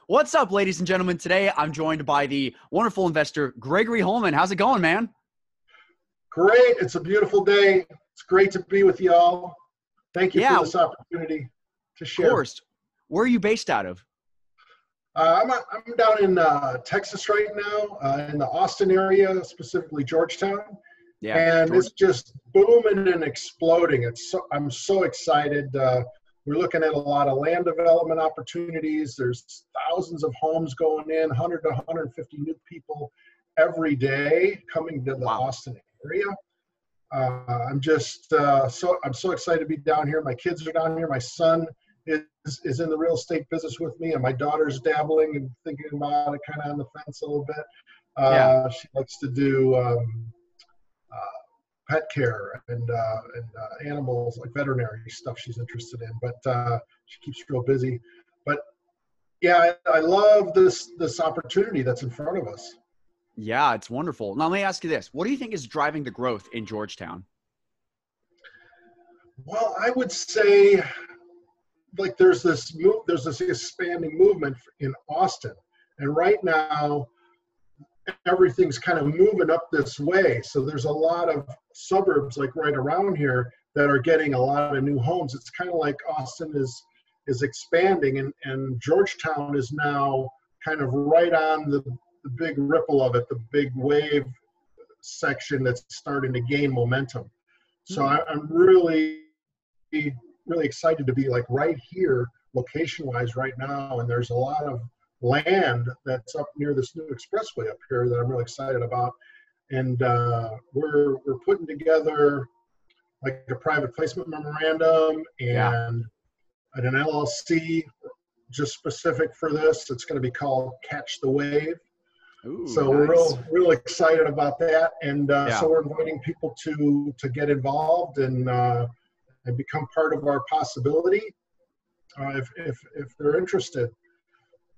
What's up, ladies and gentlemen? Today, I'm joined by the wonderful investor, Gregory Hullman. How's it going, man? Great. It's a beautiful day. It's great to be with y'all. Thank you for this opportunity to share. Of course. Where are you based out of? I'm down in Texas right now, in the Austin area, specifically Georgetown. Yeah, and it's just booming and exploding. I'm so excited. We're looking at a lot of land development opportunities. There's thousands of homes going in, 100 to 150 new people every day coming to the Austin area. I'm just I'm so excited to be down here. My kids are down here. My son is in the real estate business with me, and my daughter's dabbling and thinking about it, kind of on the fence a little bit. She likes to do pet care and animals, like veterinary stuff she's interested in, but she keeps real busy. But yeah, I love this opportunity that's in front of us. Yeah, it's wonderful. Now, let me ask you this. What do you think is driving the growth in Georgetown? Well, I would say, like, there's this expanding movement in Austin. And right now, everything's kind of moving up this way. So there's a lot of suburbs, like right around here, that are getting a lot of new homes. It's kind of like Austin is expanding, and Georgetown is now kind of right on the big ripple of it, the big wave section that's starting to gain momentum. So I'm really excited to be like right here, location-wise, right now. And there's a lot of land that's up near this new expressway up here that I'm really excited about. And we're putting together like a private placement memorandum and an LLC just specific for this. It's going to be called Catch the Wave. Ooh, so nice. we're real excited about that. And so we're inviting people to get involved and become part of our possibility if they're interested.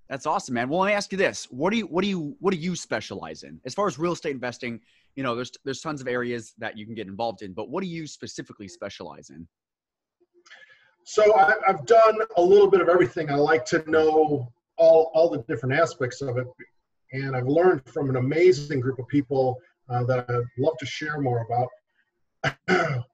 That's awesome, man. Well, let me ask you this. What do you specialize in? As far as real estate investing, you know, there's tons of areas that you can get involved in, but what do you specifically specialize in? So I've done a little bit of everything. I like to know all the different aspects of it. And I've learned from an amazing group of people that I'd love to share more about.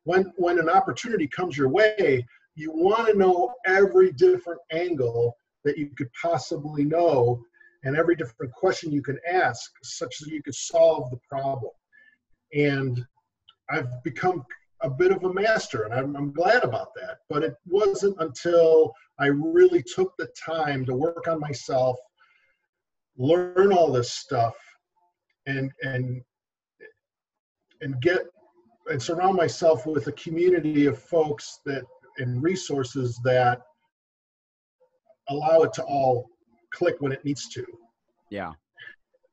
When an opportunity comes your way, you want to know every different angle that you could possibly know, and every different question you can ask, such that you could solve the problem. And I've become a bit of a master, and I'm glad about that. But it wasn't until I really took the time to work on myself, learn all this stuff, and surround myself with a community of folks and resources that allow it to all click when it needs to. Yeah.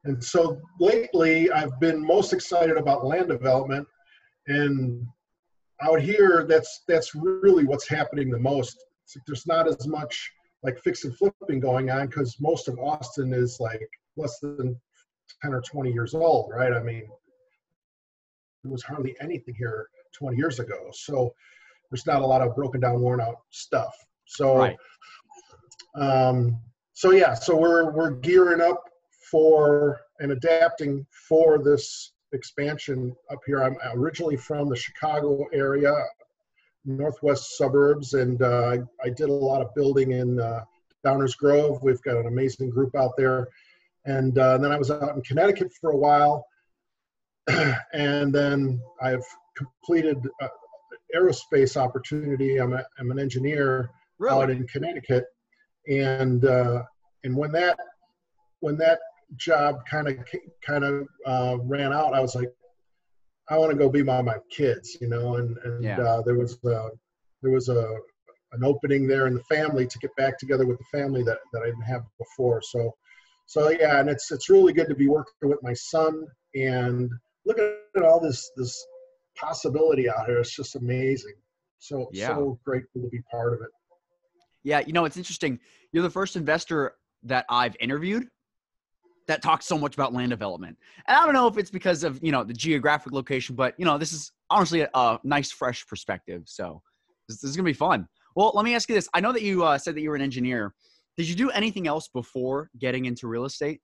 And so lately, I've been most excited about land development, and out here, that's really what's happening the most. There's not as much like fix and flipping going on, because most of Austin is like less than 10 or 20 years old, right? I mean, there was hardly anything here 20 years ago. So there's not a lot of broken down, worn out stuff. So, so we're gearing up for and adapting for this expansion up here. I'm originally from the Chicago area, northwest suburbs, and I did a lot of building in Downers Grove. We've got an amazing group out there. And then I was out in Connecticut for a while, and then I've completed aerospace opportunity. I'm an engineer out in Connecticut, and when that job kind of ran out, I was like, I want to go be by my kids, you know, and there was an opening there in the family to get back together with the family that I didn't have before. So yeah, and it's really good to be working with my son and looking at all this possibility out here. It's just amazing. So grateful to be part of it. Yeah, you know, it's interesting. You're the first investor that I've interviewed that talks so much about land development. And I don't know if it's because of, you know, the geographic location, but, you know, this is honestly a nice, fresh perspective. So this is going to be fun. Well, let me ask you this. I know that you said that you were an engineer. Did you do anything else before getting into real estate?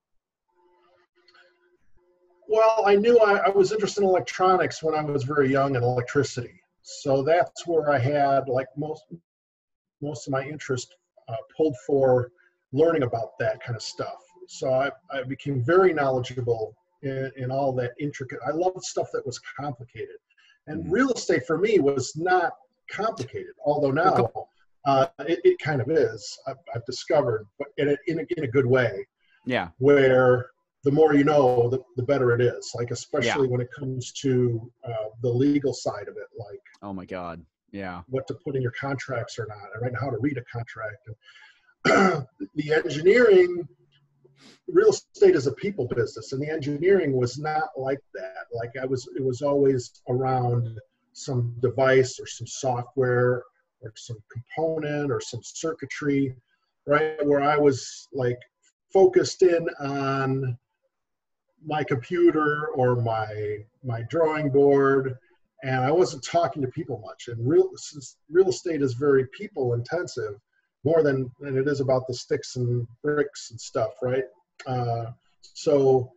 Well, I knew I was interested in electronics when I was very young, and electricity. So that's where I had like most of my interest pulled for learning about that kind of stuff. So I became very knowledgeable in all that intricate. I loved stuff that was complicated. And real estate for me was not complicated, although now it kind of is, I've discovered, but in a good way. Yeah. Where the more you know, the better it is. Like, especially when it comes to the legal side of it, like, oh my God. Yeah. what to put in your contracts or not, and how to read a contract. And the engineering, real estate is a people business, and the engineering was not like that. Like, it was always around some device or some software or some component or some circuitry, right? Where I was like focused in on my computer or my drawing board, and I wasn't talking to people much. And real estate is very people intensive, more than it is about the sticks and bricks and stuff, right? So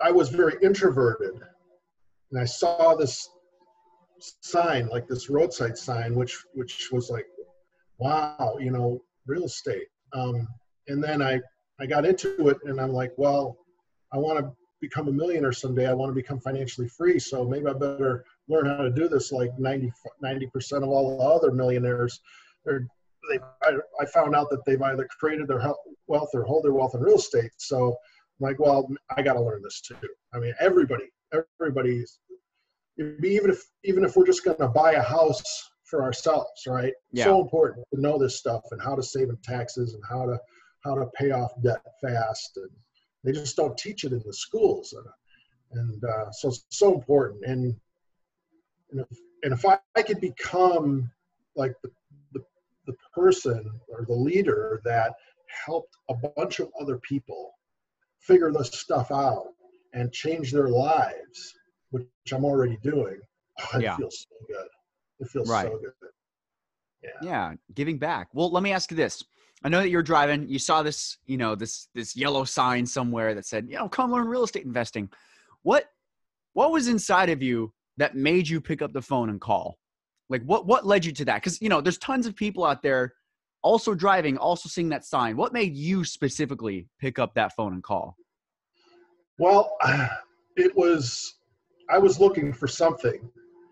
I was very introverted, and I saw this sign, like this roadside sign, which was like, wow, real estate. And then I got into it, and I'm like, well, I want to become a millionaire someday. I want to become financially free. So maybe I better learn how to do this. Like 90% of all the other millionaires, I found out that they've either created their wealth or hold their wealth in real estate. So I'm like, well, I got to learn this too. I mean, everybody's, even if we're just going to buy a house for ourselves, right? Yeah. So important to know this stuff and how to save in taxes and how to pay off debt fast. And they just don't teach it in the schools. And so it's so important. And if I could become like the person or the leader that helped a bunch of other people figure this stuff out and change their lives, which I'm already doing, it feels so good. It feels so good. Yeah. Giving back. Well, let me ask you this. I know that you're driving. You saw this, this yellow sign somewhere that said, come learn real estate investing. What was inside of you that made you pick up the phone and call? Like what led you to that? Because, there's tons of people out there also driving, also seeing that sign. What made you specifically pick up that phone and call? Well, I was looking for something.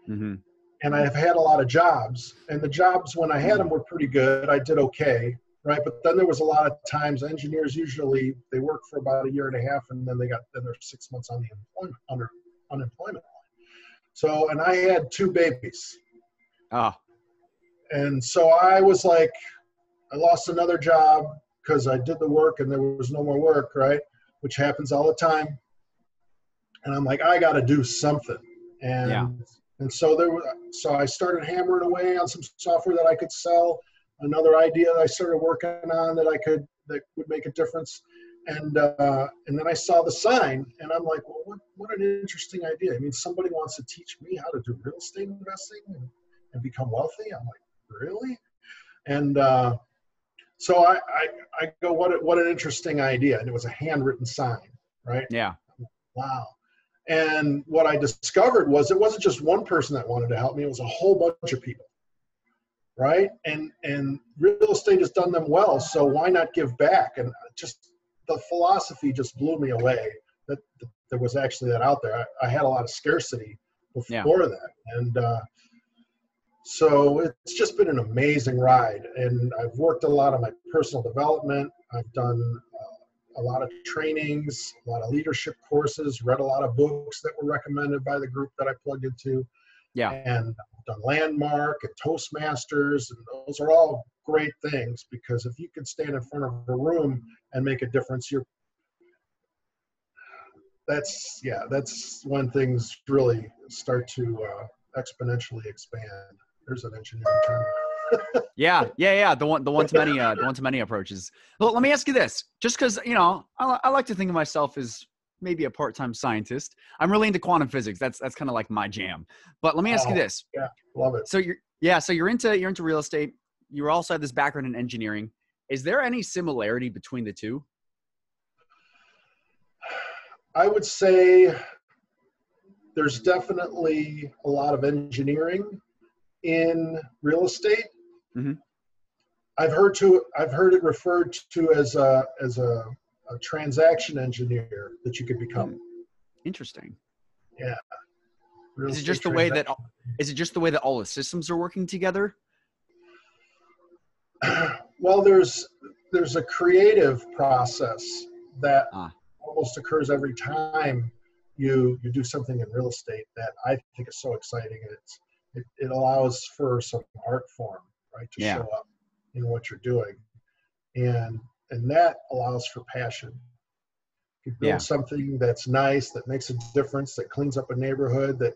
Mm-hmm. And I've had a lot of jobs, and the jobs when I had them were pretty good. I did okay, right? But then there was a lot of times engineers usually they work for about a year and a half, and then they're 6 months on the unemployment line. So, and I had 2 babies. And so I was like, I lost another job because I did the work and there was no more work, right? Which happens all the time. And I'm like, I got to do something. And so I started hammering away on some software that I could sell. Another idea that I started working on that would make a difference. And then I saw the sign, and I'm like, well, what an interesting idea. I mean, somebody wants to teach me how to do real estate investing and become wealthy. I'm like, really? And so I go, what an interesting idea. And it was a handwritten sign, right? Yeah. Wow. And what I discovered was it wasn't just one person that wanted to help me. It was a whole bunch of people, right? And real estate has done them well, so why not give back? And just the philosophy just blew me away that there was actually that out there. I had a lot of scarcity before that. And so it's just been an amazing ride. And I've worked a lot on my personal development. I've done a lot of trainings, a lot of leadership courses, read a lot of books that were recommended by the group that I plugged into. Yeah. And I've done Landmark and Toastmasters, and those are all great things because if you can stand in front of a room and make a difference, that's when things really start to exponentially expand. There's an engineering term. Yeah. The one to many approaches. Well, let me ask you this, just because, I like to think of myself as maybe a part-time scientist. I'm really into quantum physics. That's kind of like my jam. But let me ask you this. Yeah. Love it. So you're into real estate. you also have this background in engineering. Is there any similarity between the two? I would say there's definitely a lot of engineering in real estate. Mm-hmm. I've heard it referred to as a transaction engineer that you could become. Interesting. Yeah. Is it just the way that all the systems are working together? Well, there's a creative process that almost occurs every time you do something in real estate that I think is so exciting. It allows for some art form, right, to show up in what you're doing, and that allows for passion. You build something that's nice, that makes a difference, that cleans up a neighborhood, that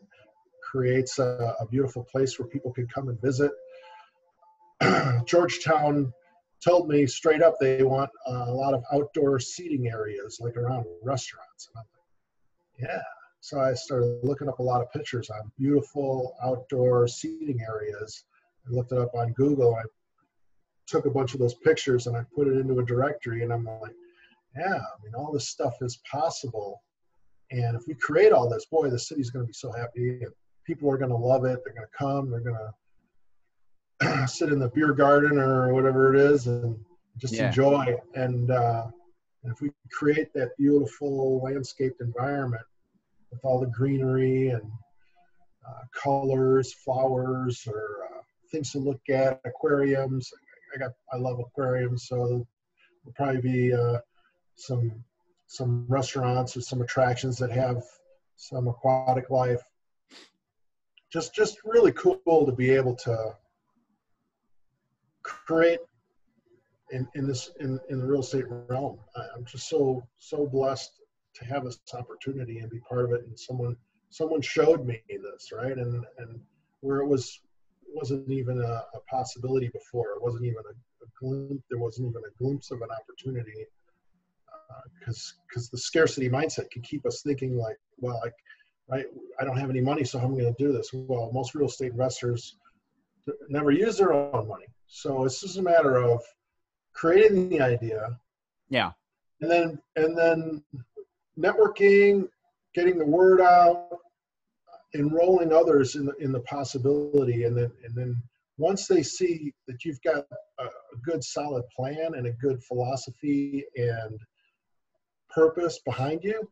creates a beautiful place where people can come and visit. Georgetown told me straight up they want a lot of outdoor seating areas, like around restaurants. And I'm like, yeah. So I started looking up a lot of pictures on beautiful outdoor seating areas. I looked it up on Google. I took a bunch of those pictures and I put it into a directory, and I'm like, yeah, I mean, all this stuff is possible. And if we create all this, boy, the city's going to be so happy, and people are going to love it. They're going to come. They're going to sit in the beer garden or whatever it is and just enjoy. And if we create that beautiful landscaped environment with all the greenery and colors, flowers, or things to look at, aquariums. I love aquariums, so there'll probably be some restaurants or some attractions that have some aquatic life. Just really cool to be able to create in the real estate realm. I'm just so blessed to have this opportunity and be part of it. And someone showed me this, right? And where it wasn't even a possibility before. It wasn't even a glimpse. There wasn't even a glimpse of an opportunity. Because the scarcity mindset can keep us thinking like, well, right, I don't have any money, so how am I going to do this? Well, most real estate investors never use their own money. So it's just a matter of creating the idea. Yeah. And then networking, getting the word out, enrolling others in the possibility. And then once they see that you've got a good solid plan and a good philosophy and purpose behind you,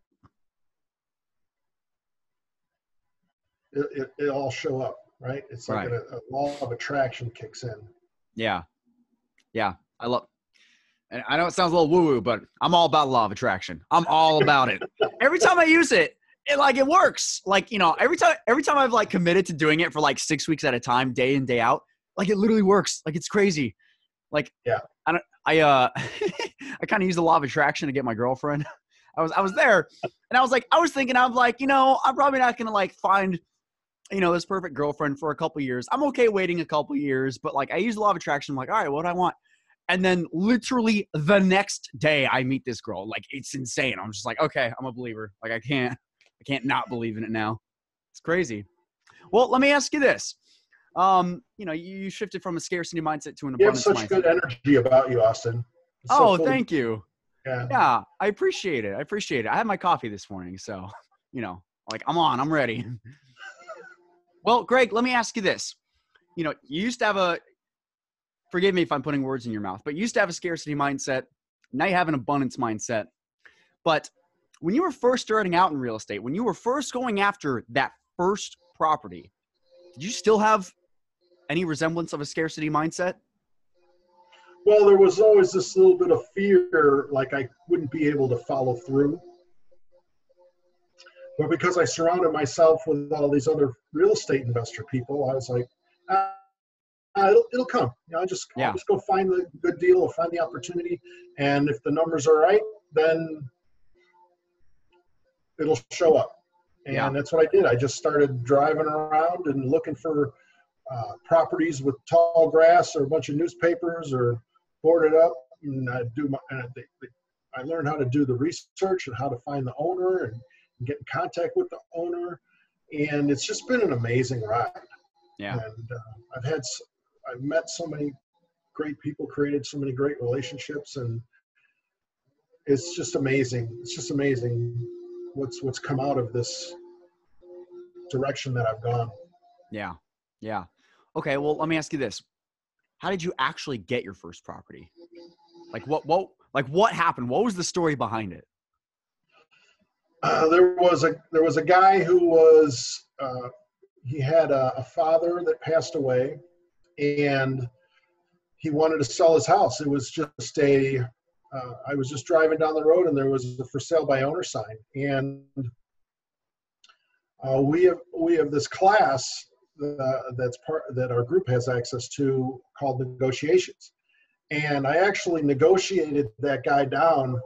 it all show up, right? It's like a law of attraction kicks in. Yeah. I love, and I know it sounds a little woo-woo, but I'm all about law of attraction. I'm all about it. Every time I use it, it works. Like, every time I've like committed to doing it for like 6 weeks at a time, day in, day out, like it literally works. Like it's crazy. Like, I kind of use the law of attraction to get my girlfriend. I was there and I was thinking, I'm probably not going to like find, this perfect girlfriend for a couple years. I'm okay waiting a couple years, but like I use the law of attraction. I'm like, all right, what do I want? And then literally the next day I meet this girl. Like it's insane. I'm just like, okay, I'm a believer. Like I can't not believe in it now. It's crazy. Well, let me ask you this. You shifted from a scarcity mindset to an abundance mindset. You have such good energy about you, Austin. Thank you. Yeah, I appreciate it. I had my coffee this morning, so, I'm ready. Well, Greg, let me ask you this. You used to have forgive me if I'm putting words in your mouth, but you used to have a scarcity mindset. Now you have an abundance mindset. But when you were first starting out in real estate, when you were first going after that first property, did you still have any resemblance of a scarcity mindset? Well, there was always this little bit of fear, like I wouldn't be able to follow through. But because I surrounded myself with all these other real estate investor people, I was like, it'll come. I'll just go find the good deal or find the opportunity. And if the numbers are right, then it'll show up. And that's what I did. I just started driving around and looking for properties with tall grass or a bunch of newspapers or boarded up. And I learned how to do the research and how to find the owner and get in contact with the owner. And it's just been an amazing ride. Yeah. And I've met so many great people, created so many great relationships, and it's just amazing. It's just amazing what's come out of this direction that I've gone. Yeah. Yeah. Okay. Well, let me ask you this. How did you actually get your first property? Like what happened? What was the story behind it? There was a guy who was, he had a father that passed away, and he wanted to sell his house. It was just I was just driving down the road, and there was a for sale by owner sign. And we have this class that our group has access to called negotiations. And I actually negotiated that guy down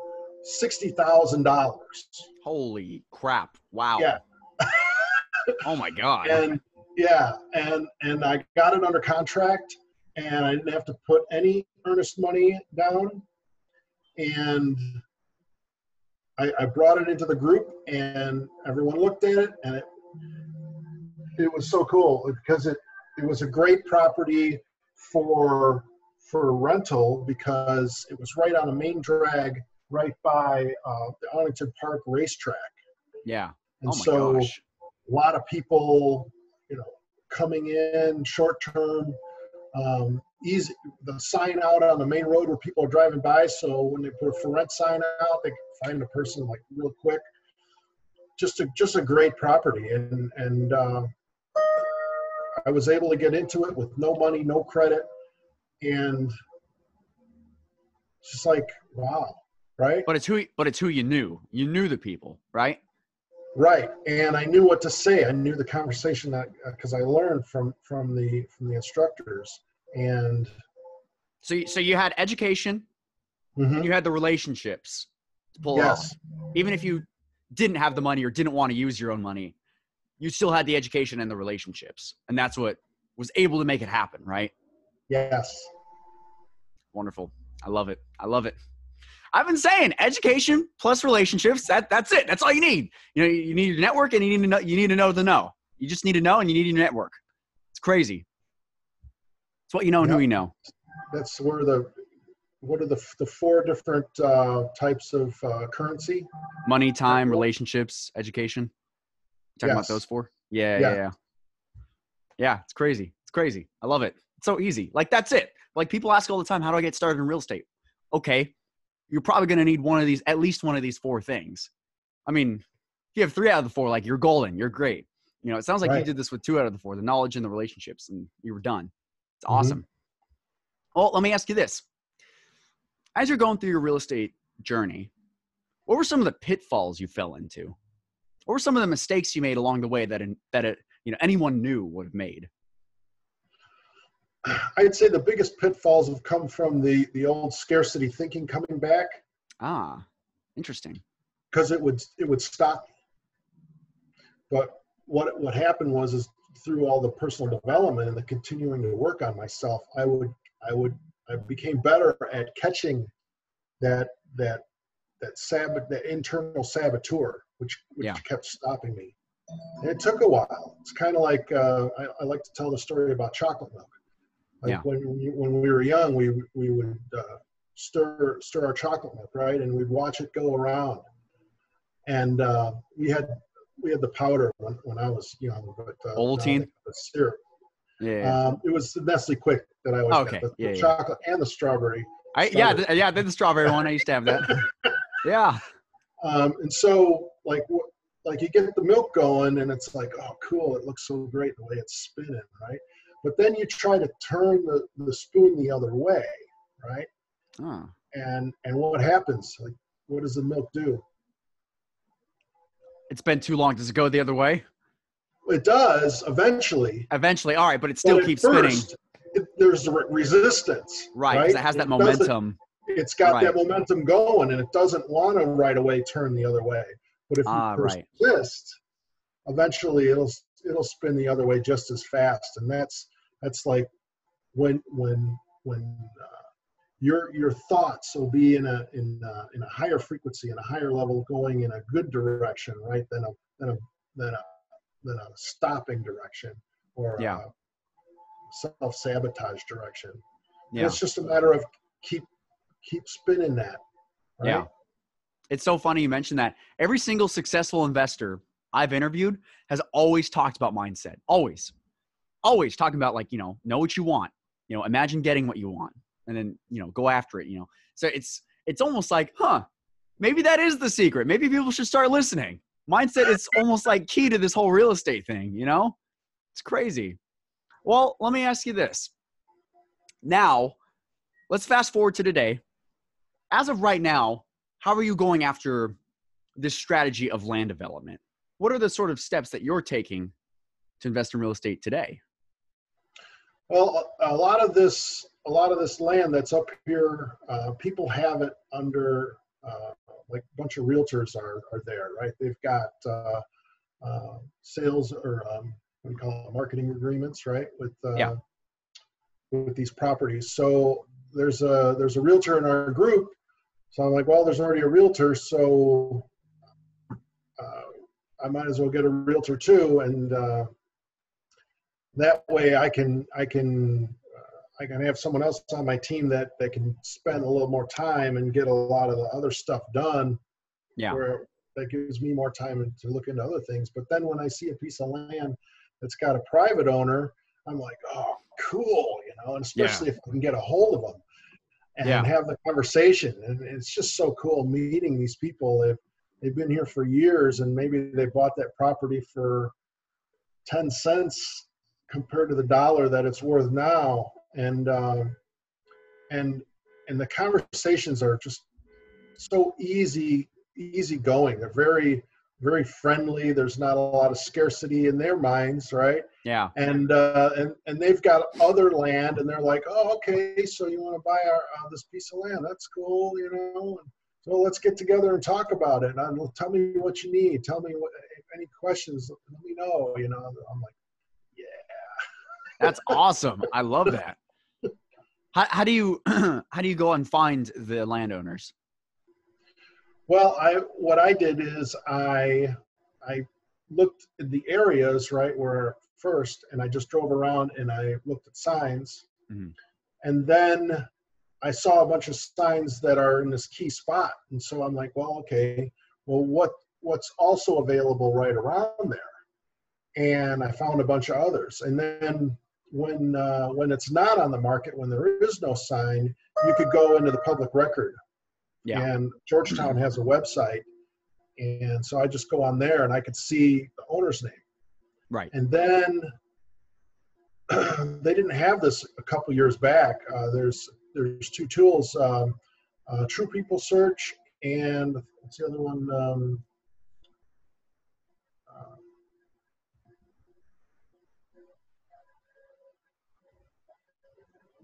$60,000. Holy crap. Wow. Yeah. Oh my God. And I got it under contract, and I didn't have to put any earnest money down. And I brought it into the group, and everyone looked at it, and it was so cool because it was a great property for rental, because it was right on a main drag right by the Arlington Park racetrack. Yeah. And oh my so gosh. a lot of people, coming in short term, easy, the sign out on the main road where people are driving by. So when they put a for rent sign out, they can find the person like real quick. Just a great property. And I was able to get into it with no money, no credit. And it's just like, wow. Right. But it's who you knew. You knew the people, right? Right. And I knew what to say. I knew the conversation because I learned from the instructors. And so you had education, mm-hmm. and you had the relationships to pull yes. off. Even if you didn't have the money or didn't want to use your own money, you still had the education and the relationships. And that's what was able to make it happen, right? Yes. Wonderful. I love it. I love it. I've been saying education plus relationships. That's it. That's all you need. You need to network, and you need to know the know. You just need to know, and you need to network. It's crazy. It's what you know and who you know. That's where what are the four different types of currency? Money, time, relationships, education. Talking about those four? Yeah. Yeah, it's crazy. It's crazy. I love it. It's so easy. Like, that's it. Like, people ask all the time, how do I get started in real estate? Okay. You're probably going to need at least one of these four things. I mean, if you have 3 out of the 4, like, you're golden. You're great. It sounds like you did this with 2 out of the 4, the knowledge and the relationships, and you were done. It's awesome. Mm-hmm. Well, let me ask you this. As you're going through your real estate journey, what were some of the pitfalls you fell into? What were some of the mistakes you made along the way that anyone new would have made? I'd say the biggest pitfalls have come from the old scarcity thinking coming back. Ah, interesting. Because it would stop me. But what happened was through all the personal development and the continuing to work on myself, I became better at catching that internal saboteur, which kept stopping me. And it took a while. It's kind of like I like to tell the story about chocolate milk. Like when we were young, we would stir our chocolate milk, right, and we'd watch it go around. And we had the powder when I was young, but Ovaltine, the syrup. Yeah. It was the Nestle Quick that I always got. The chocolate and the strawberry. The strawberry one. I used to have that. Yeah. And so like you get the milk going, and it's like, oh, cool! It looks so great the way it's spinning, right? But then you try to turn the spoon the other way, right? Oh. And what happens? Like, what does the milk do? It's been too long. Does it go the other way? It does eventually. Eventually, all right, but it still keeps spinning. There's resistance, right? Because it has that momentum. It's got that momentum going, and it doesn't want to right away turn the other way. But if you persist, eventually it'll spin the other way just as fast. And that's like when your thoughts will be in a higher frequency, in a higher level, going in a good direction, right? Than a stopping direction or a self-sabotage direction. And Yeah. it's just a matter of keep spinning that. Right? Yeah. It's so funny you mentioned that. Every single successful investor I've interviewed has always talked about mindset. Always talking about, like, know what you want, imagine getting what you want, and then, go after it, So it's almost like, maybe that is the secret. Maybe people should start listening. Mindset is almost like key to this whole real estate thing, It's crazy. Well, let me ask you this. Now, let's fast forward to today. As of right now, how are you going after this strategy of land development? What are the sort of steps that you're taking to invest in real estate today? Well, a lot of this land that's up here, people have it under, like a bunch of realtors are there, right? They've got sales, or what do you call it, marketing agreements, right? With these properties. So there's a realtor in our group. So I'm like, well, there's already a realtor, so I might as well get a realtor too, and that way I can have someone else on my team that can spend a little more time and get a lot of the other stuff done. Yeah. Where that gives me more time to look into other things. But then when I see a piece of land that's got a private owner, I'm like, oh, cool, and especially if I can get a hold of them and have the conversation. And it's just so cool meeting these people. They've been here for years, and maybe they bought that property for 10 cents compared to the dollar that it's worth now. And the conversations are just so easy going. They're very, very friendly. There's not a lot of scarcity in their minds, right? Yeah. And they've got other land, and they're like, oh, okay, so you want to buy this piece of land? That's cool, And so let's get together and talk about it. And tell me what you need. Tell me any questions. Let me know. I'm like, yeah. That's awesome. I love that. How do you go and find the landowners? Well, what I did is I looked at the areas, right, where first, and I just drove around and I looked at signs. Mm-hmm. And then I saw a bunch of signs that are in this key spot. And so I'm like, well, okay, well, what's also available right around there? And I found a bunch of others. And then when it's not on the market, when there is no sign, you could go into the public record. Yeah. And Georgetown has a website. And so I just go on there and I could see the owner's name. Right. And then they didn't have this a couple years back. There's two tools, True People Search, and what's the other one?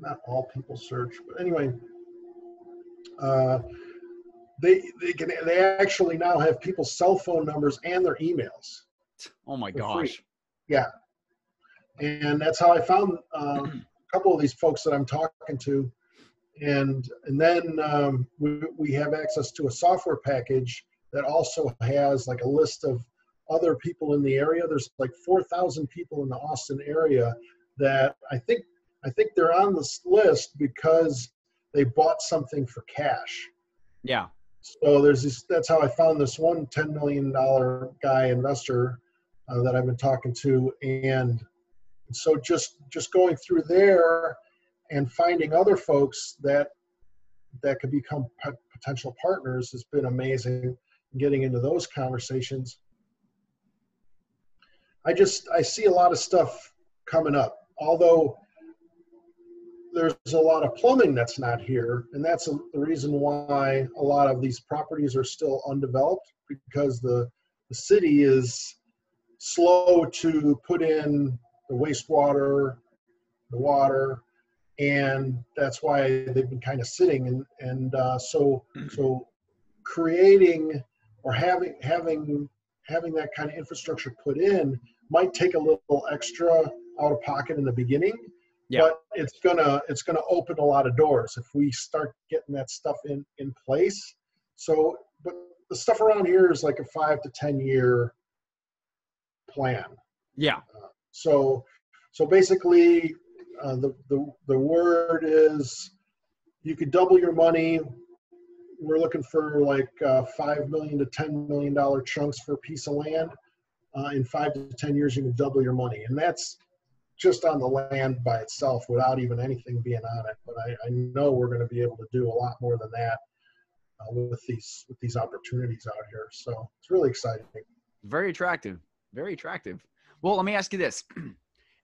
Not All People Search, but anyway, they actually now have people's cell phone numbers and their emails. Oh my gosh. Free. Yeah. And that's how I found a couple of these folks that I'm talking to. And then we have access to a software package that also has like a list of other people in the area. There's like 4,000 people in the Austin area that I think they're on this list because they bought something for cash. Yeah. So that's how I found this one $10 million guy investor that I've been talking to. And so just going through there and finding other folks that could become potential partners has been amazing. Getting into those conversations. I see a lot of stuff coming up, although there's a lot of plumbing that's not here. And that's the reason why a lot of these properties are still undeveloped, because the city is slow to put in the wastewater, the water, and that's why they've been kind of sitting. So creating or having that kind of infrastructure put in might take a little extra out of pocket in the beginning, but it's gonna open a lot of doors if we start getting that stuff in place. So, but the stuff around here is like a 5 to 10 year plan. Yeah. So basically, The word is you could double your money. We're looking for like $5 million to $10 million chunks for a piece of land. In 5 to 10 years, you can double your money. And that's just on the land by itself without even anything being on it. But I know we're going to be able to do a lot more than that with these opportunities out here. So it's really exciting. Very attractive. Very attractive. Well, let me ask you this.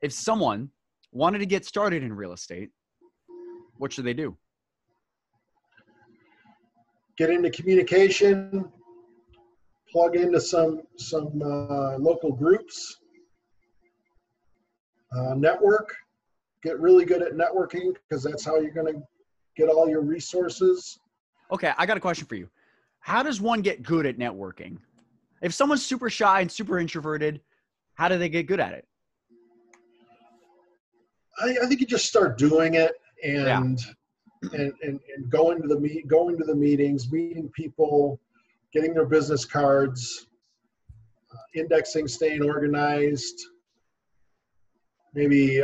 If someone wanted to get started in real estate, what should they do? Get into communication, plug into some local groups, network, get really good at networking because that's how you're going to get all your resources. Okay, I got a question for you. How does one get good at networking? If someone's super shy and super introverted, how do they get good at it? I think you just start doing it and going to the meetings, meeting people, getting their business cards, indexing, staying organized, maybe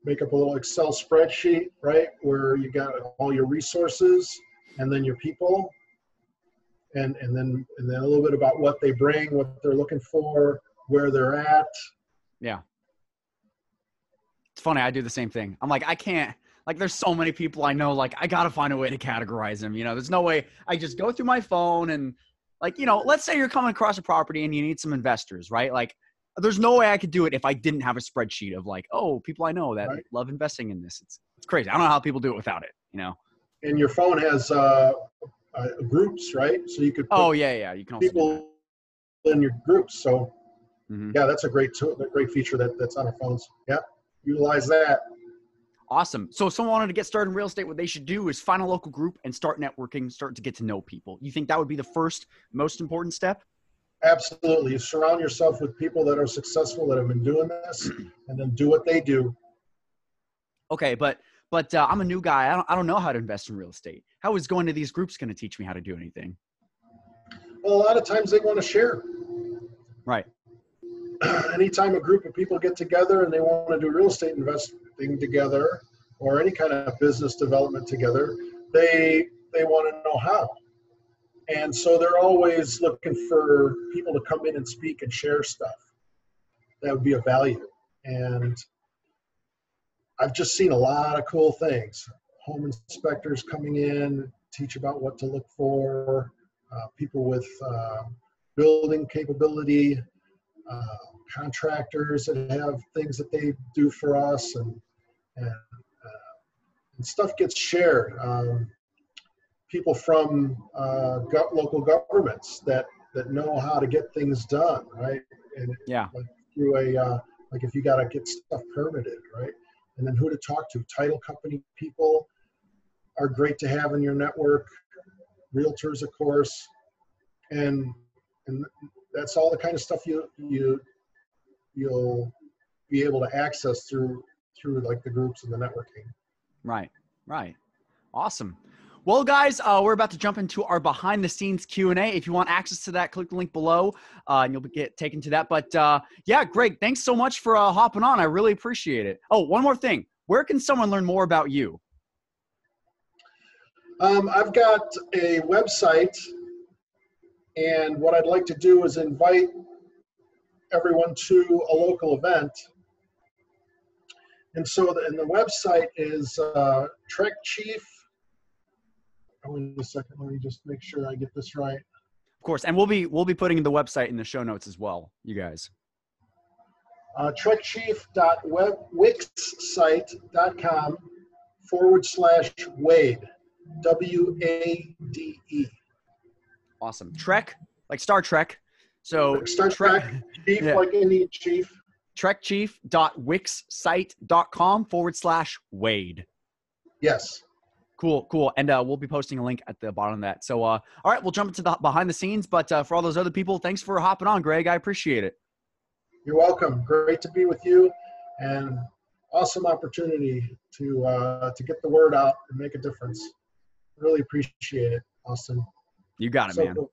make up a little Excel spreadsheet, right, where you got all your resources and then your people, and then a little bit about what they bring, what they're looking for, where they're at. Yeah. It's funny. I do the same thing. I'm like, I can't, like, there's so many people I know, like, I got to find a way to categorize them. You know, there's no way I just go through my phone and, like, you know, let's say you're coming across a property and you need some investors, right? Like, there's no way I could do it if I didn't have a spreadsheet of like, oh, people I know that love investing in this. It's crazy. I don't know how people do it without it, you know? And your phone has groups, right? So you could put you can also people in your groups. So yeah, that's a great tool, a great feature that's on our phones. Yeah, utilize that. Awesome. So if someone wanted to get started in real estate, what they should do is find a local group and start networking, start to get to know people. You think that would be the first most important step? Absolutely. You surround yourself with people that are successful, that have been doing this, and then do what they do. Okay, but I'm a new guy. I don't know how to invest in real estate. How is going to these groups going to teach me how to do anything? Well, a lot of times they want to share. Right. Anytime a group of people get together and they want to do real estate investing together or any kind of business development together, they want to know how. And so they're always looking for people to come in and speak and share stuff that would be of value. And I've just seen a lot of cool things. Home inspectors coming in, teach about what to look for, people with building capability, contractors that have things that they do for us, and stuff gets shared. People from local governments that know how to get things done, right? And like through like if you got to get stuff permitted, right? And then who to talk to. Title company people are great to have in your network. Realtors, of course, and that's all the kind of stuff you'll be able to access through like the groups and the networking. Right. Awesome. Well, guys, we're about to jump into our behind the scenes Q&A. If you want access to that, click the link below and you'll get taken to that. But yeah, Greg, thanks so much for hopping on. I really appreciate it. Oh, one more thing. Where can someone learn more about you? I've got a website, and what I'd like to do is invite everyone to a local event. And so the website is Trek Chief. Wait a second, let me just make sure I get this right. Of course, and we'll be putting the website in the show notes as well, you guys. trekchief.wixsite.com/Wade, WADE. Awesome. Trek, like Star Trek. So Star Trek, Chief, like Indian Chief. trekchief.wixsite.com/Wade. Yes. Cool. And we'll be posting a link at the bottom of that. So, all right, we'll jump into the behind the scenes. But for all those other people, thanks for hopping on, Greg. I appreciate it. You're welcome. Great to be with you, and awesome opportunity to get the word out and make a difference. Really appreciate it, Austin. You got it, man. Cool.